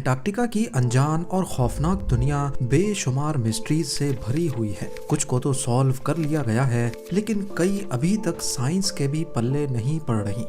Antarctica की अनजान और खौफनाक दुनिया बेशुमार मिस्ट्रीज से भरी हुई है। कुछ को तो सॉल्व कर लिया गया है, लेकिन कई अभी तक साइंस के भी पल्ले नहीं पड़ रही।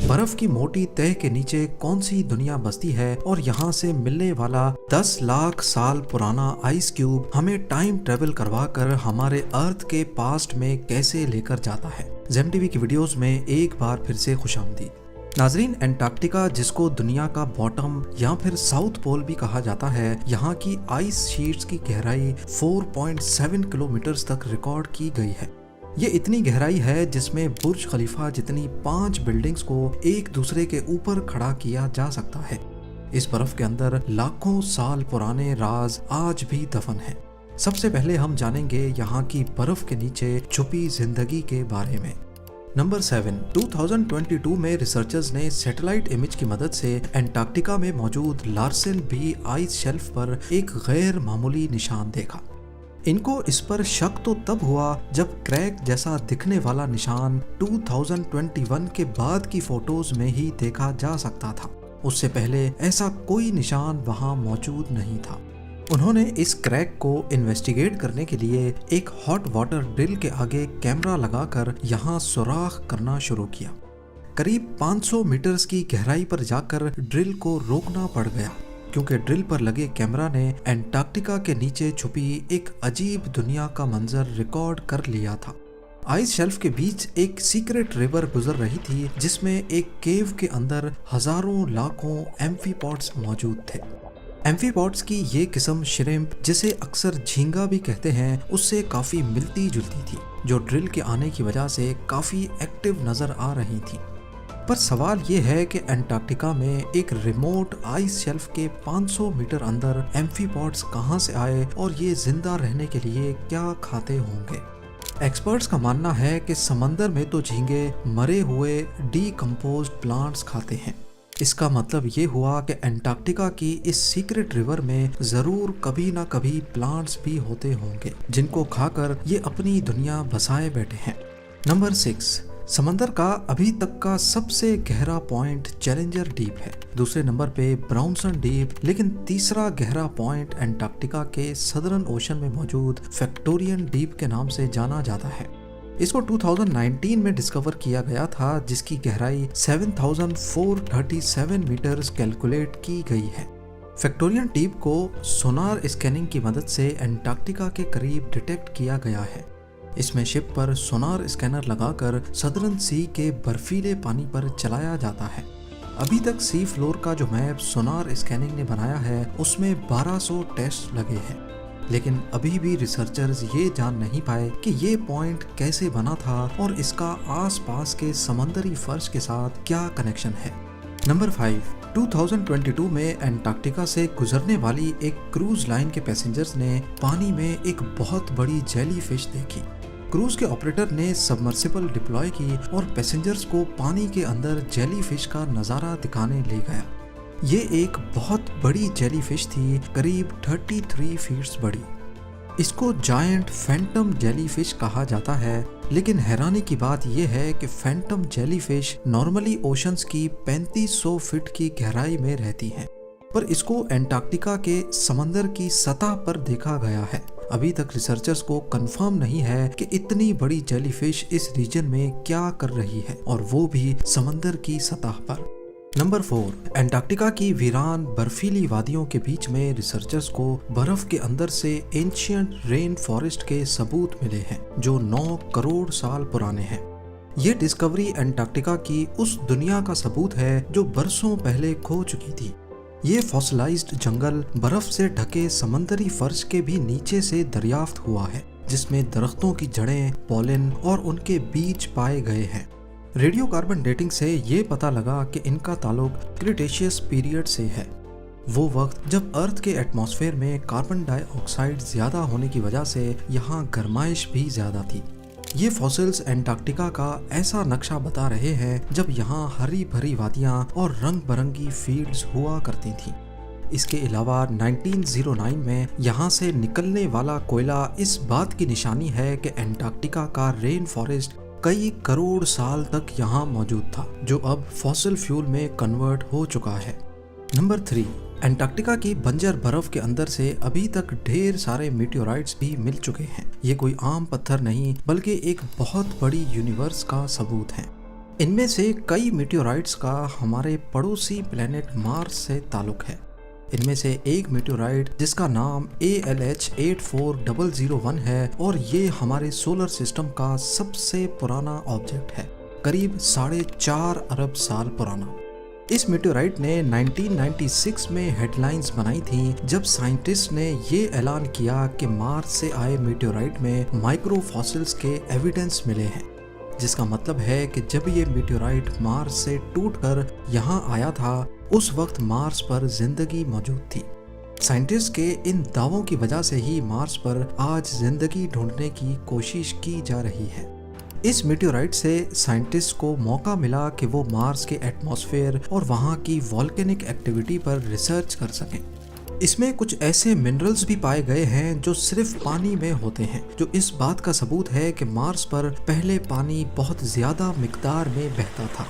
बर्फ की मोटी तह के नीचे कौन सी दुनिया बसती है और यहाँ से मिलने वाला 10 लाख साल पुराना आइस क्यूब हमें टाइम ट्रेवल करवा कर हमारे अर्थ के पास्ट में कैसे लेकर जाता है। जेम टीवी की वीडियोस में एक बार फिर से खुशामदीद। नाजरीन, अंटार्कटिका जिसको दुनिया का बॉटम या फिर साउथ पोल भी कहा जाता है, यहाँ की आइस शीट्स की गहराई 4.7 किलोमीटर तक रिकॉर्ड की गई है। ये इतनी गहराई है जिसमें बुर्ज खलीफा जितनी 5 बिल्डिंग्स को एक दूसरे के ऊपर खड़ा किया जा सकता है। इस बर्फ के अंदर लाखों साल पुराने राज आज भी दफन हैं। सबसे पहले हम जानेंगे यहाँ की बर्फ के नीचे छुपी जिंदगी के बारे में। नंबर 7, 2022 में रिसर्चर्स ने सैटेलाइट इमेज की मदद से अंटार्कटिका में मौजूद लार्सन बी आइस शेल्फ पर एक गैर मामूली निशान देखा। इनको इस पर शक तो तब हुआ जब क्रैक जैसा दिखने वाला निशान 2021 के बाद की फोटोज में ही देखा जा सकता था। उससे पहले ऐसा कोई निशान वहां मौजूद नहीं था। उन्होंने इस क्रैक को इन्वेस्टिगेट करने के लिए एक हॉट वाटर ड्रिल के आगे कैमरा लगाकर यहाँ सुराख करना शुरू किया। करीब 500 मीटर्स की गहराई पर जाकर ड्रिल को रोकना पड़ गया, क्योंकि ड्रिल पर लगे कैमरा ने अंटार्कटिका के नीचे छुपी एक अजीब दुनिया का मंजर रिकॉर्ड कर लिया था। आइस शेल्फ के बीच एक सीक्रेट रिवर गुजर रही थी, जिसमें एक केव के अंदर हजारों लाखों एम्फीपॉड्स मौजूद थे। एम्फीपॉड्स की ये किस्म श्रिम्प, जिसे अक्सर झींगा भी कहते हैं, उससे काफी मिलती जुलती थी, जो ड्रिल के आने की वजह से काफी एक्टिव नजर आ रही थी। पर सवाल ये है कि अंटार्कटिका में एक रिमोट आइस शेल्फ के 500 मीटर अंदर एम्फीपॉड्स कहाँ से आए और ये जिंदा रहने के लिए क्या खाते होंगे। एक्सपर्ट्स का मानना है कि समंदर में तो झींगे मरे हुए डीकम्पोज्ड प्लांट्स खाते हैं। इसका मतलब ये हुआ कि अंटार्कटिका की इस सीक्रेट रिवर में जरूर कभी ना कभी प्लांट्स भी होते होंगे, जिनको खाकर ये अपनी दुनिया बसाए बैठे हैं। नंबर 6, समंदर का अभी तक का सबसे गहरा पॉइंट चैलेंजर डीप है। दूसरे नंबर पे ब्राउनसन डीप, लेकिन तीसरा गहरा पॉइंट अंटार्कटिका के सदर्न ओशन में मौजूद फैक्टोरियन डीप के नाम से जाना जाता है। इसको 2019 में डिस्कवर किया गया था, जिसकी गहराई 7437 मीटर्स कैलकुलेट की गई है। फैक्टोरियन डीप को सोनार स्कैनिंग की मदद से अंटार्कटिका के करीब डिटेक्ट किया गया है। इसमें शिप पर सोनार स्कैनर लगाकर सदर्न सी के बर्फीले पानी पर चलाया जाता है। अभी तक सी फ्लोर का जो मैप सोनार स्कैनिंग ने बनाया है, उसमें 1200 टेस्ट लगे हैं, लेकिन अभी भी रिसर्चर्स ये जान नहीं पाए कि ये पॉइंट कैसे बना था और इसका आसपास के समंदरी फर्श के साथ क्या कनेक्शन है। नंबर 5, 2022 में अंटार्कटिका से गुजरने वाली एक क्रूज लाइन के पैसेंजर्स ने पानी में एक बहुत बड़ी जेलीफिश देखी। क्रूज के ऑपरेटर ने सबमर्सिबल डिप्लॉय की और पैसेंजर्स को पानी के अंदर जेलीफिश का नज़ारा दिखाने ले गया। ये एक बहुत बड़ी जेलीफिश थी, करीब 33 फीट्स बड़ी। इसको जायंट फैंटम जेलीफिश कहा जाता है, लेकिन हैरानी की बात यह है कि फैंटम जेलीफिश नॉर्मली ओशंस की 3500 फीट की गहराई में रहती हैं, पर इसको अंटार्कटिका के समंदर की सतह पर देखा गया है। अभी तक रिसर्चर्स को कंफर्म नहीं है कि इतनी बड़ी जेलीफिश इस रीजन में क्या कर रही है, और वो भी समंदर की सतह पर। नंबर 4, अंटार्कटिका की वीरान बर्फीली वादियों के बीच में रिसर्चर्स को बर्फ के अंदर से एंशिएंट रेन फॉरेस्ट के सबूत मिले हैं, जो 9 करोड़ साल पुराने हैं। ये डिस्कवरी अंटार्कटिका की उस दुनिया का सबूत है जो बरसों पहले खो चुकी थी। ये फॉसिलाइज्ड जंगल बर्फ से ढके समंदरी फर्श के भी नीचे से दरियाफ्त हुआ है, जिसमें दरख्तों की जड़ें, पॉलन और उनके बीज पाए गए हैं। रेडियो कार्बन डेटिंग से ये पता लगा कि इनका ताल्लुक क्रिटेशियस पीरियड से है, वो वक्त जब अर्थ के एटमॉस्फेयर में कार्बन डाइऑक्साइड ज्यादा होने की वजह से यहाँ गर्माइश भी ज्यादा थी। ये फॉसिल्स अंटार्कटिका का ऐसा नक्शा बता रहे हैं जब यहाँ हरी भरी वादियाँ और रंग बिरंगी फील्ड्स हुआ करती थी। इसके अलावा 1909 में यहाँ से निकलने वाला कोयला इस बात की निशानी है कि अंटार्कटिका का रेन फॉरेस्ट कई करोड़ साल तक यहाँ मौजूद था, जो अब फॉसिल फ्यूल में कन्वर्ट हो चुका है। नंबर 3, अंटार्कटिका की बंजर बर्फ के अंदर से अभी तक ढेर सारे मीटियोराइट्स भी मिल चुके हैं। ये कोई आम पत्थर नहीं बल्कि एक बहुत बड़ी यूनिवर्स का सबूत है। इनमें से कई मीटियोराइट्स का हमारे पड़ोसी प्लेनेट मार्स से ताल्लुक है। इनमें से एक मीटियोराइट जिसका नाम ALH 84001 है और ये हमारे सोलर सिस्टम का सबसे पुराना ऑब्जेक्ट है, करीब 4.5 अरब साल पुराना। इस मीटियोराइट ने 1996 में हेडलाइंस बनाई थी जब साइंटिस्ट ने ये ऐलान किया कि मार्स से आए मीटियोराइट में माइक्रो फॉसिल्स के एविडेंस मिले हैं, जिसका मतलब है कि जब ये मीटियोराइट मार्स से टूटकर यहाँ आया था उस वक्त मार्स पर जिंदगी मौजूद थी। साइंटिस्ट के इन दावों की वजह से ही मार्स पर आज जिंदगी ढूंढने की कोशिश की जा रही है। इस मीटियोराइट से साइंटिस्ट को मौका मिला कि वो मार्स के एटमॉस्फेयर और वहाँ की वॉल्केनिक एक्टिविटी पर रिसर्च कर सकें। इसमें कुछ ऐसे मिनरल्स भी पाए गए हैं जो सिर्फ पानी में होते हैं, जो इस बात का सबूत है कि मार्स पर पहले पानी बहुत ज्यादा मिकदार में बहता था।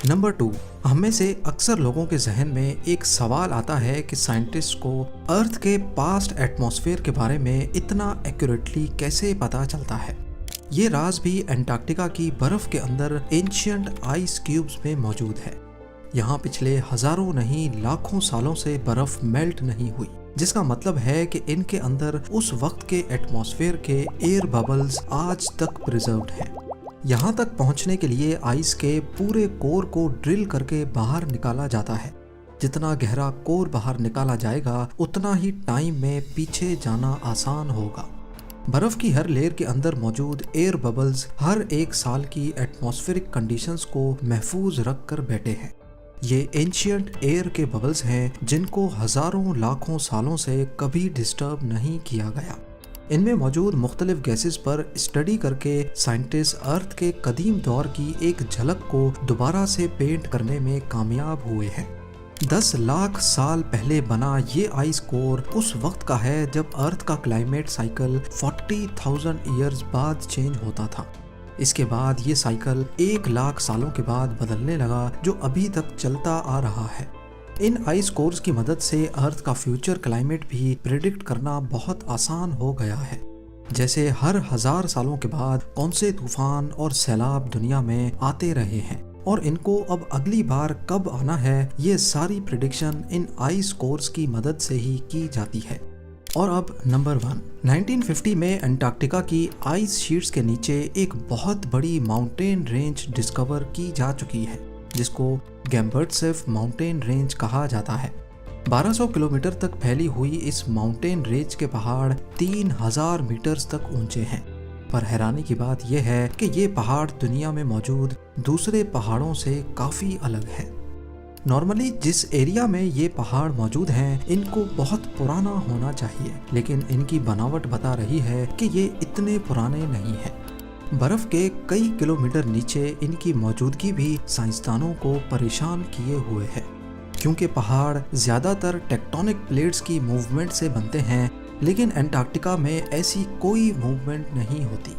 नंबर 2, हमें से अक्सर लोगों के जहन में एक सवाल आता है कि साइंटिस्ट को अर्थ के पास्ट एटमॉस्फेयर के बारे में इतना एक्यूरेटली कैसे पता चलता है। ये राज भी अंटार्कटिका की बर्फ के अंदर एंशिएंट आइस क्यूब्स में मौजूद है। यहाँ पिछले हजारों नहीं लाखों सालों से बर्फ मेल्ट नहीं हुई, जिसका मतलब है कि इनके अंदर उस वक्त के एटमॉस्फेयर के एयर बबल्स आज तक प्रिजर्व्ड हैं। यहाँ तक पहुँचने के लिए आइस के पूरे कोर को ड्रिल करके बाहर निकाला जाता है। जितना गहरा कोर बाहर निकाला जाएगा उतना ही टाइम में पीछे जाना आसान होगा। बर्फ की हर लेयर के अंदर मौजूद एयर बबल्स हर एक साल की एटमॉस्फेरिक कंडीशंस को महफूज रख कर बैठे हैं। ये एंशिएंट एयर के बबल्स हैं जिनको हजारों लाखों सालों से कभी डिस्टर्ब नहीं किया गया। इनमें मौजूद मुख्तलिफ गैसेस पर स्टडी करके साइंटिस्ट अर्थ के कदीम दौर की एक झलक को दोबारा से पेंट करने में कामयाब हुए हैं। 10 लाख साल पहले बना ये आइस कोर उस वक्त का है जब अर्थ का क्लाइमेट साइकिल 40,000 ईयर्स बाद चेंज होता था। इसके बाद ये साइकिल 1 लाख सालों के बाद बदलने लगा, जो अभी तक चलता आ रहा है। इन आइस कोर्स की मदद से अर्थ का फ्यूचर क्लाइमेट भी प्रेडिक्ट करना बहुत आसान हो गया है। जैसे हर 1000 सालों के बाद कौन से तूफान और सैलाब दुनिया में आते रहे हैं और इनको अब अगली बार कब आना है, ये सारी प्रेडिक्शन इन आइस कोर्स की मदद से ही की जाती है। और अब नंबर 1, 1950 में अंटार्कटिका की आइस शीट्स के नीचे एक बहुत बड़ी माउंटेन रेंज डिस्कवर की जा चुकी है, जिसको गैम्बर्टसेफ माउंटेन रेंज कहा जाता है। 1200 किलोमीटर तक फैली हुई इस माउंटेन रेंज के पहाड़ 3000 मीटर्स तक ऊंचे हैं। पर हैरानी की बात यह है कि ये पहाड़ दुनिया में मौजूद दूसरे पहाड़ों से काफ़ी अलग है। नॉर्मली जिस एरिया में ये पहाड़ मौजूद हैं इनको बहुत पुराना होना चाहिए, लेकिन इनकी बनावट बता रही है कि ये इतने पुराने नहीं हैं। बर्फ के कई किलोमीटर नीचे इनकी मौजूदगी भी साइंसदानों को परेशान किए हुए है, क्योंकि पहाड़ ज़्यादातर टेक्टोनिक प्लेट्स की मूवमेंट से बनते हैं, लेकिन अंटार्कटिका में ऐसी कोई मूवमेंट नहीं होती,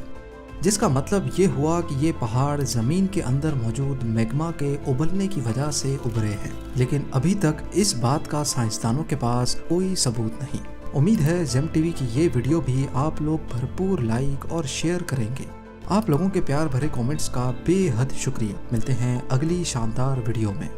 जिसका मतलब ये हुआ कि ये पहाड़ ज़मीन के अंदर मौजूद मैग्मा के उबलने की वजह से उभरे हैं। लेकिन अभी तक इस बात का साइंसदानों के पास कोई सबूत नहीं। उम्मीद है जेम टीवी की ये वीडियो भी आप लोग भरपूर लाइक और शेयर करेंगे। आप लोगों के प्यार भरे कमेंट्स का बेहद शुक्रिया। मिलते हैं अगली शानदार वीडियो में।